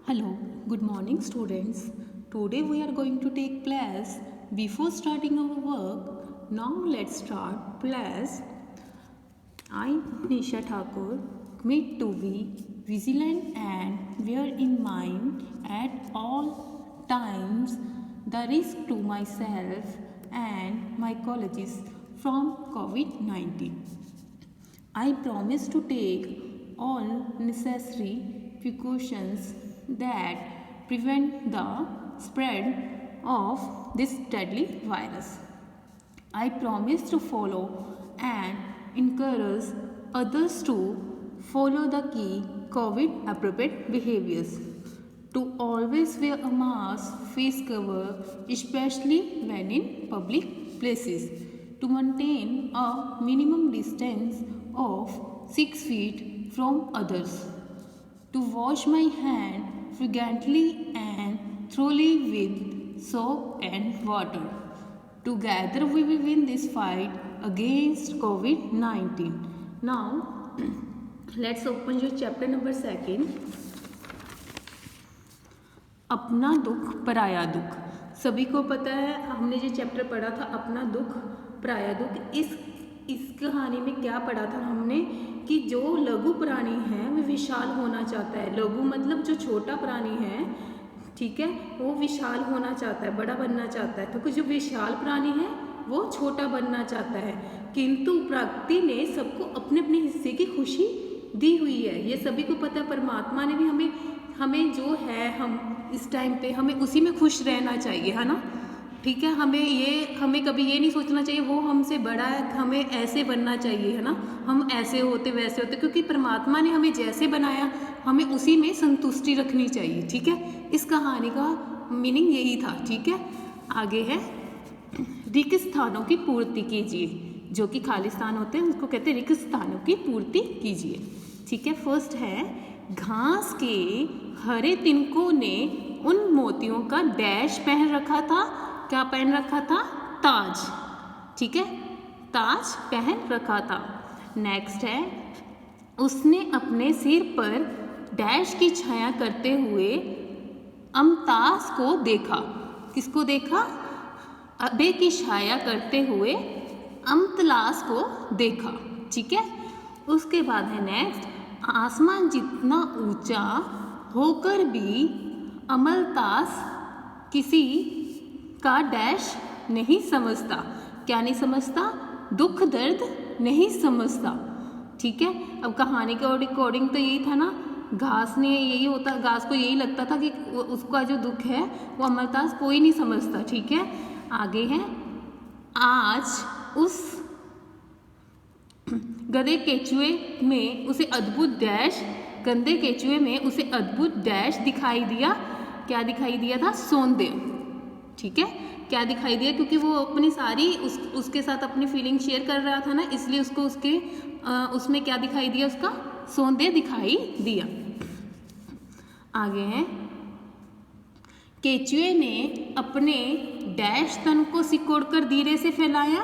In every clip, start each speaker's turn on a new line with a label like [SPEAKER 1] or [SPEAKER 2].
[SPEAKER 1] Hello, good morning students. Today we are going to take class. Before starting our work, now let's start class. I, Nisha Thakur, commit to be vigilant and bear in mind at all times the risk to myself and my colleagues from COVID-19. I promise to take all necessary precautions that prevent the spread of this deadly virus. I promise to follow and encourage others to follow the key COVID appropriate behaviors. To always wear a mask, face cover, especially when in public places. To maintain a minimum distance of 6 feet from others. To wash my hand frequently and thoroughly with soap and water. Together we will win this fight against COVID-19. Now, let's open your chapter number 2. अपना दुख पराया दुख. सभी को पता है, हमने जो चैप्टर पढ़ा था अपना दुख पराया दुख, इस कहानी में क्या पढ़ा था हमने कि जो लघु प्राणी है वह विशाल होना चाहता है. लघु मतलब जो छोटा प्राणी है, ठीक है, वो विशाल होना चाहता है, बड़ा बनना चाहता है. तो जो विशाल प्राणी है वो छोटा बनना चाहता है. किंतु प्रकृति ने सबको अपने अपने हिस्से की खुशी दी हुई है. ये सभी को पता है. परमात्मा ने भी हमें जो है, हम इस टाइम पे हमें उसी में खुश रहना चाहिए, है ना. ठीक है, हमें कभी ये नहीं सोचना चाहिए वो हमसे बड़ा है, हमें ऐसे बनना चाहिए, है ना. हम ऐसे होते वैसे होते, क्योंकि परमात्मा ने हमें जैसे बनाया हमें उसी में संतुष्टि रखनी चाहिए. ठीक है, इस कहानी का मीनिंग यही था. ठीक है, आगे है रिक्त स्थानों की पूर्ति कीजिए. जो कि खाली स्थान होते हैं उसको कहते हैं रिक्त स्थानों की पूर्ति कीजिए. ठीक है, फर्स्ट है घास के हरे तिनकों ने उन मोतियों का डैश पहन रखा था. क्या पहन रखा था? ताज. ठीक है, ताज पहन रखा था. नेक्स्ट है उसने अपने सिर पर डैश की छाया करते हुए अमतास को देखा. किसको देखा? अबे की छाया करते हुए अमतलास को देखा. ठीक है, उसके बाद है नेक्स्ट आसमान जितना ऊंचा होकर भी अमलतास किसी का डैश नहीं समझता. क्या नहीं समझता? दुख दर्द नहीं समझता. ठीक है, अब कहानी के अकॉर्डिंग तो यही था ना, घास को यही लगता था कि उसका जो दुख है वो अमलतास कोई नहीं समझता. ठीक है, आगे है आज उस गंदे केचुए में उसे अद्भुत डैश दिखाई दिया. क्या दिखाई दिया था? सौंदर्य. ठीक है, क्या दिखाई दिया? क्योंकि वो अपनी सारी उसके साथ अपनी फीलिंग शेयर कर रहा था ना, इसलिए उसको उसमें क्या दिखाई दिया? उसका सौंदर्य दिखाई दिया. आगे है केचुए ने अपने डैश तन को सिकोड़कर धीरे से फैलाया.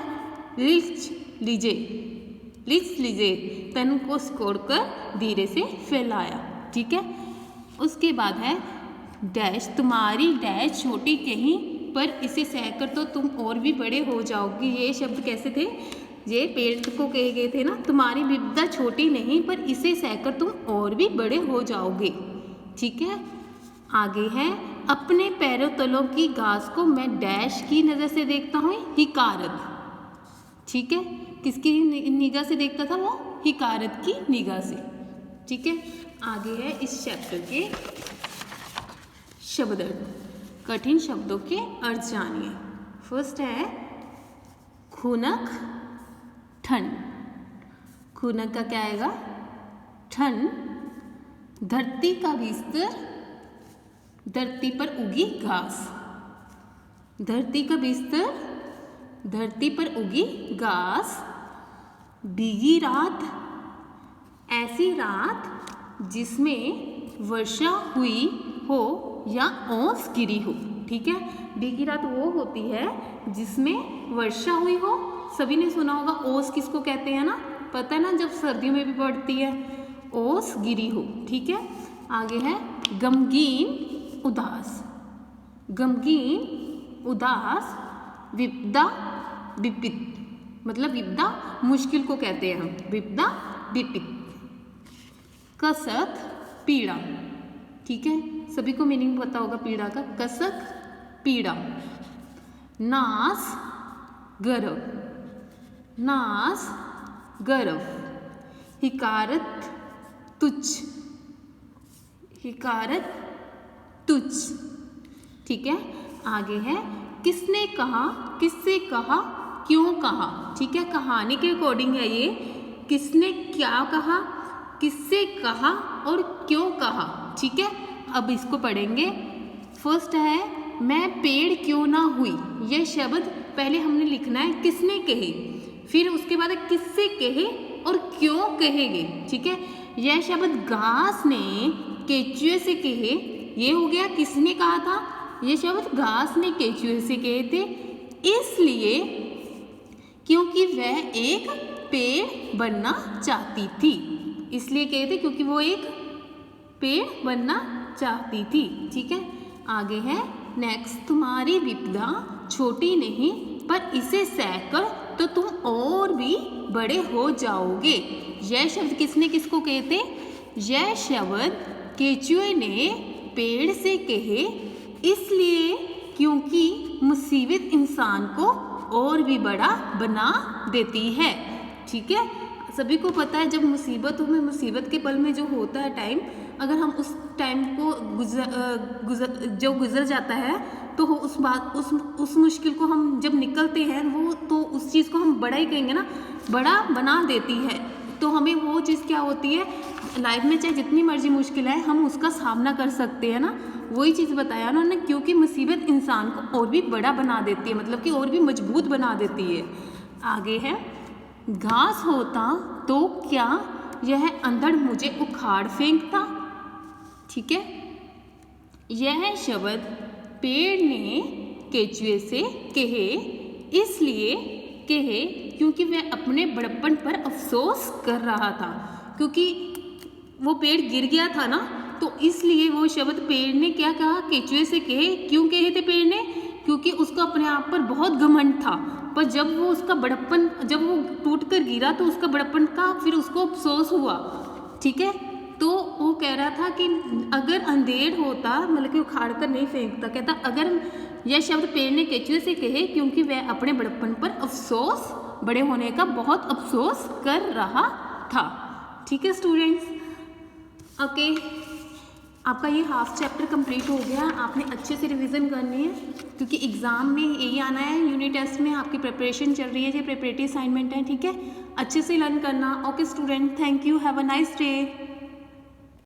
[SPEAKER 1] लिच लीजिए तन को सिकोड़कर धीरे से फैलाया. ठीक है, उसके बाद है डैश तुम्हारी डैश छोटी कहीं पर इसे सहकर तो तुम और भी बड़े हो जाओगे. ये शब्द कैसे थे? ये पेड़ को कहे गए थे ना, तुम्हारी विपदा छोटी नहीं पर इसे सहकर तुम और भी बड़े हो जाओगे. ठीक है, आगे है अपने पैरों तलों की घास को मैं डैश की नज़र से देखता हूँ. हिकारत. ठीक है, किसकी निगाह से देखता था? वो हिकारत की निगाह से. ठीक है, आगे है इस चैप्टर के शब्द अर्थ. कठिन शब्दों के अर्थ जानिए. फर्स्ट है खुनक ठंड. खुनक का क्या आएगा? ठंड. धरती का बिस्तर, धरती पर उगी घास. धरती का बिस्तर, धरती पर उगी घास. भीगी रात, ऐसी रात जिसमें वर्षा हुई हो या ओस गिरी हो. ठीक है, भीगी रात वो होती है जिसमें वर्षा हुई हो. सभी ने सुना होगा ओस किसको कहते हैं ना, पता है ना, जब सर्दियों में भी पड़ती है. ओस गिरी हो. ठीक है, आगे है गमगीन उदास। गमगीन उदास, विपदा विपित, मतलब विपदा मुश्किल को कहते हैं हम, विपदा विपित। कसक पीड़ा, ठीक है, सभी को मीनिंग पता होगा पीड़ा का। कसक पीड़ा। नास गर्व, नास गर्व। हिकारत तुच्छ, हिकारत तुच्छ, ठीक है। आगे है किसने कहा, किससे कहा, क्यों कहा, ठीक है, कहानी के अकॉर्डिंग है ये। किसने क्या कहा, किससे कहा और क्यों कहा, ठीक है। अब इसको पढ़ेंगे। फर्स्ट है मैं पेड़ क्यों ना हुई, यह शब्द पहले हमने लिखना है किसने कहे, फिर उसके बाद किससे कहे और क्यों कहेंगे, ठीक है। यह शब्द घास ने केचुए से कहे, ये हो गया किसने कहा था, ये शब्द घास ने केचुए से कहे थे, इसलिए क्योंकि वह एक पेड़ बनना चाहती थी। इसलिए कहे थे क्योंकि वो एक पेड़ बनना चाहती थी, ठीक है। आगे है नेक्स्ट, तुम्हारी विपदा छोटी नहीं पर इसे सहकर तो तुम और भी बड़े हो जाओगे। यह शब्द किसने किसको कहे थे, यह शब्द केचुए ने पेड़ से कहे, इसलिए क्योंकि मुसीबत इंसान को और भी बड़ा बना देती है, ठीक है। सभी को पता है जब मुसीबतों में, मुसीबत के पल में जो होता है टाइम, अगर हम उस टाइम को गुजर जाता है तो उस मुश्किल को हम जब निकलते हैं वो, तो उस चीज़ को हम बड़ा ही कहेंगे ना, बड़ा बना देती है। तो हमें वो चीज़ क्या होती है लाइफ में, चाहे जितनी मर्जी मुश्किल है हम उसका सामना कर सकते हैं ना, वही चीज़ बताया उन्होंने, क्योंकि मुसीबत इंसान को और भी बड़ा बना देती है, मतलब कि और भी मजबूत बना देती है। आगे है घास होता तो क्या यह अंधड़ मुझे उखाड़ फेंकता, ठीक है। यह शब्द पेड़ ने केचुए से कहे, इसलिए कहे क्योंकि वह अपने बड़प्पन पर अफसोस कर रहा था, क्योंकि वो पेड़ गिर गया था ना, तो इसलिए वो शब्द पेड़ ने क्या कहा, केचुए से कहे। क्यों कहे थे पेड़ ने, क्योंकि उसको अपने आप पर बहुत घमंड था, पर जब वो उसका बड़प्पन, जब वो टूट कर गिरा तो उसका बड़प्पन का फिर उसको अफसोस हुआ, ठीक है। तो वो कह रहा था कि अगर अंधेर होता, मतलब कि उखाड़ कर नहीं फेंकता, कहता अगर यह शब्द पेड़ ने केचुए से कहे क्योंकि वह अपने बड़प्पन पर अफसोस, बड़े होने का बहुत अफसोस कर रहा था, ठीक है स्टूडेंट्स। ओके, आपका ये हाफ चैप्टर कंप्लीट हो गया। आपने अच्छे से रिवीजन करनी है क्योंकि एग्ज़ाम में यही आना है, यूनिट टेस्ट में आपकी प्रिपरेशन चल रही है, ये प्रिपरेटरी असाइनमेंट है, ठीक है। अच्छे से लर्न करना। Okay student, thank you, have a nice day.